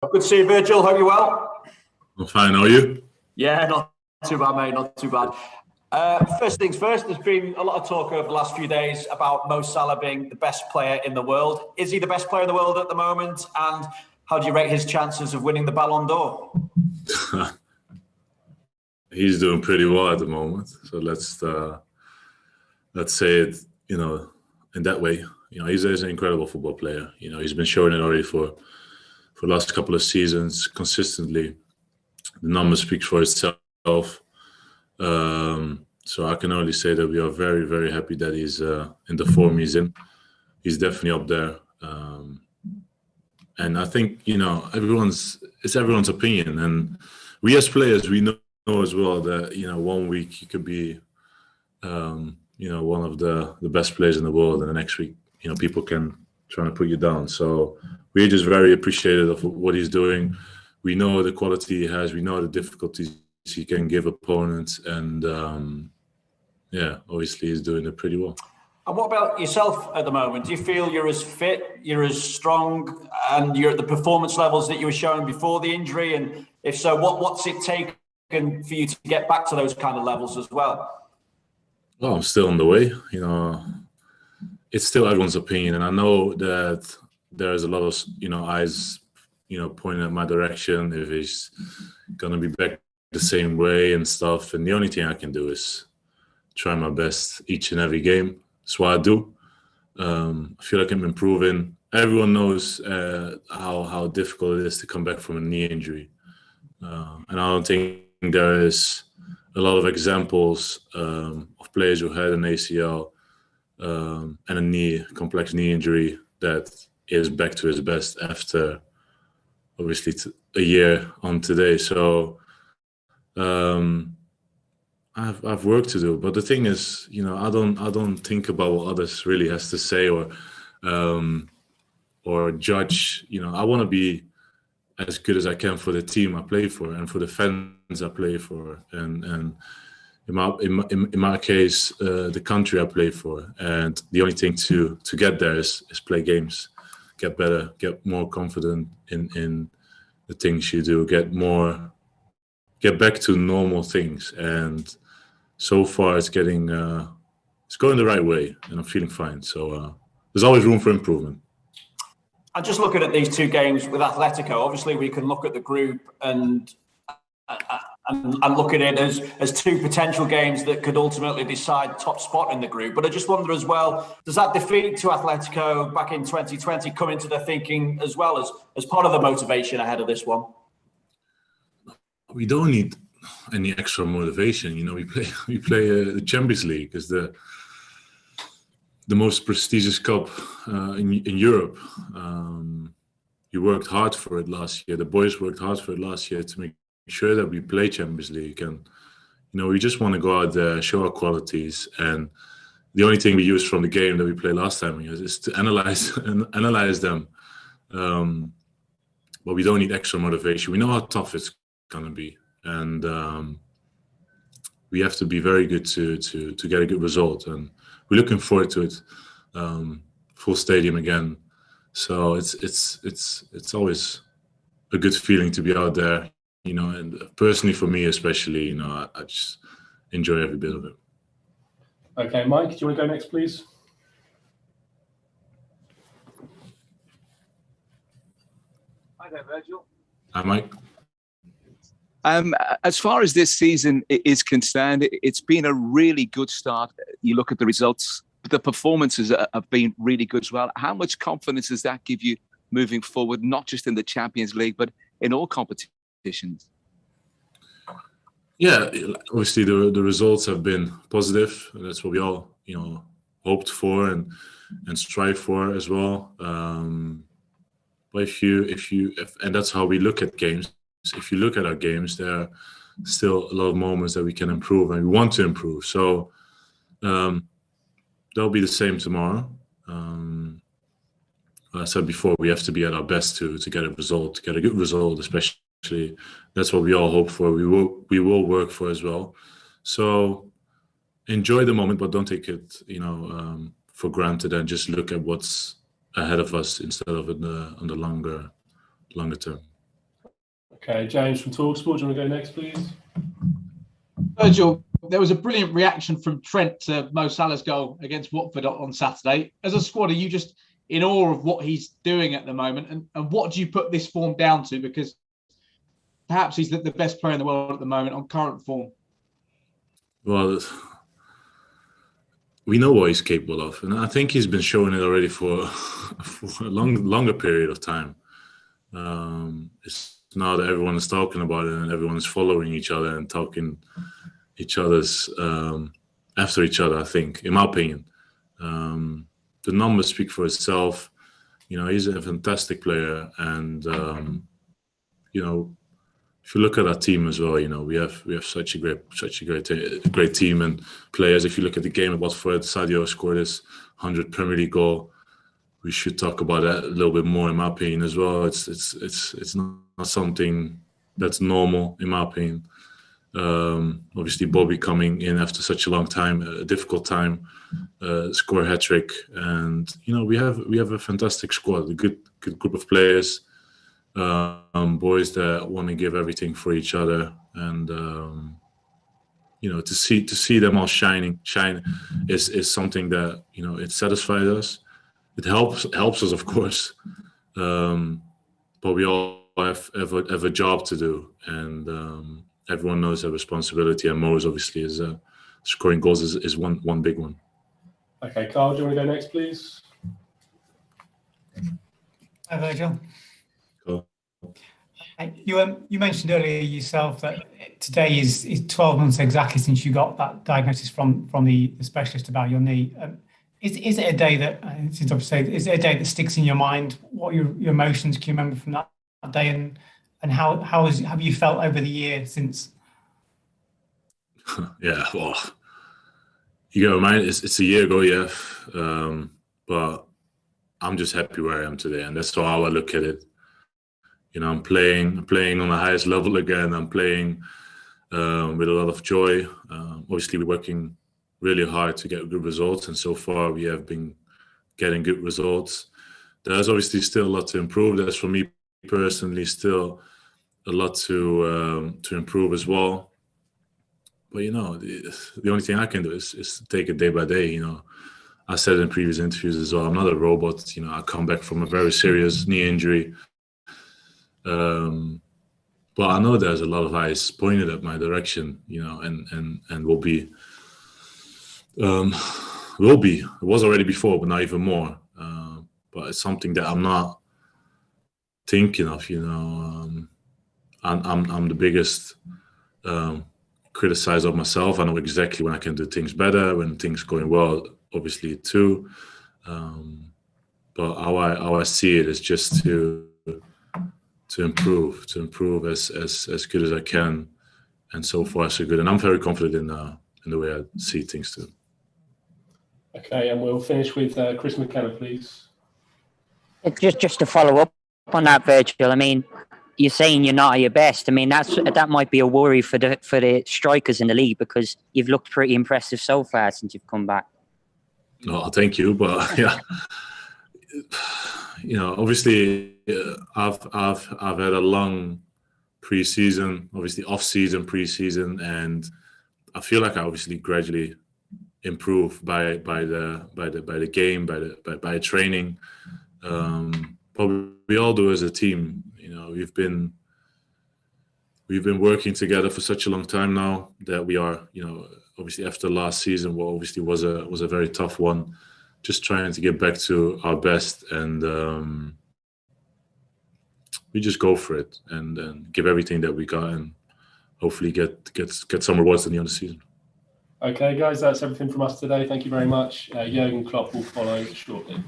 Good to see you, Virgil. Hope you're well. I'm fine. How are you? Yeah, not too bad, mate. Not too bad. First things first, there's been a lot of talk over the last few days about Mo Salah being the best player in the world. Is he the best player in the world at the moment? And how do you rate his chances of winning the Ballon d'Or? He's doing pretty well at the moment. So let's say it, in that way. He's an incredible football player. He's been showing it already for the last couple of seasons consistently. The numbers speak for itself. So I can only say that we are very, very happy that he's in the form he's in. He's definitely up there. And I think, it's everyone's opinion. And we as players, we know as well that, 1 week you could be, one of the best players in the world. And the next week, people can try to put you down. So we're just very appreciative of what he's doing. We know the quality he has. We know the difficulties he can give opponents. And, obviously he's doing it pretty well. And what about yourself at the moment? Do you feel you're as fit, you're as strong, and you're at the performance levels that you were showing before the injury? And if so, what's it taken for you to get back to those kind of levels as well? Well, I'm still on the way. It's still everyone's opinion. And I know that there's a lot of, eyes, pointing at my direction if he's going to be back the same way and stuff. And the only thing I can do is try my best each and every game. That's what I do. I feel like I'm improving. Everyone knows how difficult it is to come back from a knee injury. And I don't think there is a lot of examples of players who had an ACL and a complex knee injury that is back to his best after, obviously, a year on today. So I've work to do, but the thing is, I don't think about what others really has to say or judge. I want to be as good as I can for the team I play for and for the fans I play for, and in my case, the country I play for. And the only thing to get there is play games, get better, get more confident in the things you do, get back to normal things. And so far, it's going the right way, and I'm feeling fine. So there's always room for improvement. And just looking at these two games with Atletico, obviously we can look at the group and look at it as two potential games that could ultimately decide top spot in the group. But I just wonder as well, does that defeat to Atletico back in 2020 come into the thinking as well as part of the motivation ahead of this one? We don't need any extra motivation. We play the Champions League is the most prestigious cup in Europe. You worked hard for it last year. The boys worked hard for it last year to make sure that we play Champions League. And we just want to go out there, show our qualities. And the only thing we use from the game that we played last time is to analyze them. But we don't need extra motivation. We know how tough it's going to be. And we have to be very good to get a good result, and we're looking forward to it. Full stadium again, so it's always a good feeling to be out there, And personally, for me especially, I just enjoy every bit of it. Okay, Mike, do you want to go next, please? Hi there, Virgil. Hi, Mike. As far as this season is concerned, it's been a really good start. You look at the results, the performances have been really good as well. How much confidence does that give you moving forward, not just in the Champions League, but in all competitions? Yeah, obviously the results have been positive. That's what we all, hoped for and strive for as well. But and that's how we look at games. If you look at our games, there are still a lot of moments that we can improve, and we want to improve. So that'll be the same tomorrow. I said before, we have to be at our best to get a result, to get a good result, especially. That's what we all hope for. We will work for as well. So enjoy the moment, but don't take it, for granted, and just look at what's ahead of us instead of on the longer term. Okay, James from Talksport, do you want to go next, please? Virgil, there was a brilliant reaction from Trent to Mo Salah's goal against Watford on Saturday. As a squad, are you just in awe of what he's doing at the moment? And what do you put this form down to? Because perhaps he's the best player in the world at the moment on current form. Well, we know what he's capable of, and I think he's been showing it already for a longer period of time. It's now that everyone is talking about it and everyone is following each other and talking each other's after each other. I think, in my opinion, the numbers speak for itself. He's a fantastic player, and if you look at our team as well, we have such a great team and players. If you look at the game at Watford, Sadio scored his 100th Premier League goal. We should talk about that a little bit more, in my opinion, as well. It's not something that's normal, in my opinion. Obviously, Bobby coming in after such a long time, a difficult time, score a hat trick, and we have a fantastic squad, a good group of players. Boys that want to give everything for each other, and to see them all shine is something that it satisfies us. It helps us, of course, but we all have a job to do, and everyone knows their responsibility. And Mo's obviously is scoring goals is one big one. Okay, Carl, do you want to go next, please? Hi, Virgil. Cool. You mentioned earlier yourself that today is 12 months exactly since you got that diagnosis from the specialist about your knee. Is it a day that, since I've said, is it a day that sticks in your mind? What your emotions can you remember from that day, and how have you felt over the year since? Yeah, well, you got to remind it's a year ago, yeah, but I'm just happy where I am today, and that's how I look at it. I'm playing on the highest level again. I'm playing with a lot of joy. Obviously, we're working really hard to get good results, and so far we have been getting good results. There's obviously still a lot to improve. There's, for me personally, still a lot to improve as well. But the only thing I can do is take it day by day. I said in previous interviews as well, I'm not a robot. I come back from a very serious knee injury. But I know there's a lot of eyes pointed at my direction, and will be. It was already before, but now even more. But it's something that I'm not thinking of. I'm the biggest criticizer of myself. I know exactly when I can do things better, when things going well, obviously too. But how I see it is just to improve as good as I can, and so far so good. And I'm very confident in the way I see things too. Okay, and we'll finish with Chris McKenna, please. Just to follow up on that, Virgil. I mean, you're saying you're not at your best. I mean, that might be a worry for the strikers in the league, because you've looked pretty impressive so far since you've come back. Oh, thank you, but yeah, obviously, I've had a long pre-season, obviously off-season, pre-season, and I feel like I obviously gradually improve by the game, by training. But we all do as a team. We've been working together for such a long time now that we are, obviously after last season, what obviously was a very tough one, just trying to get back to our best, and we just go for it and give everything that we got, and hopefully get some rewards at the end of the season. Okay, guys, that's everything from us today. Thank you very much. Jurgen Klopp will follow shortly.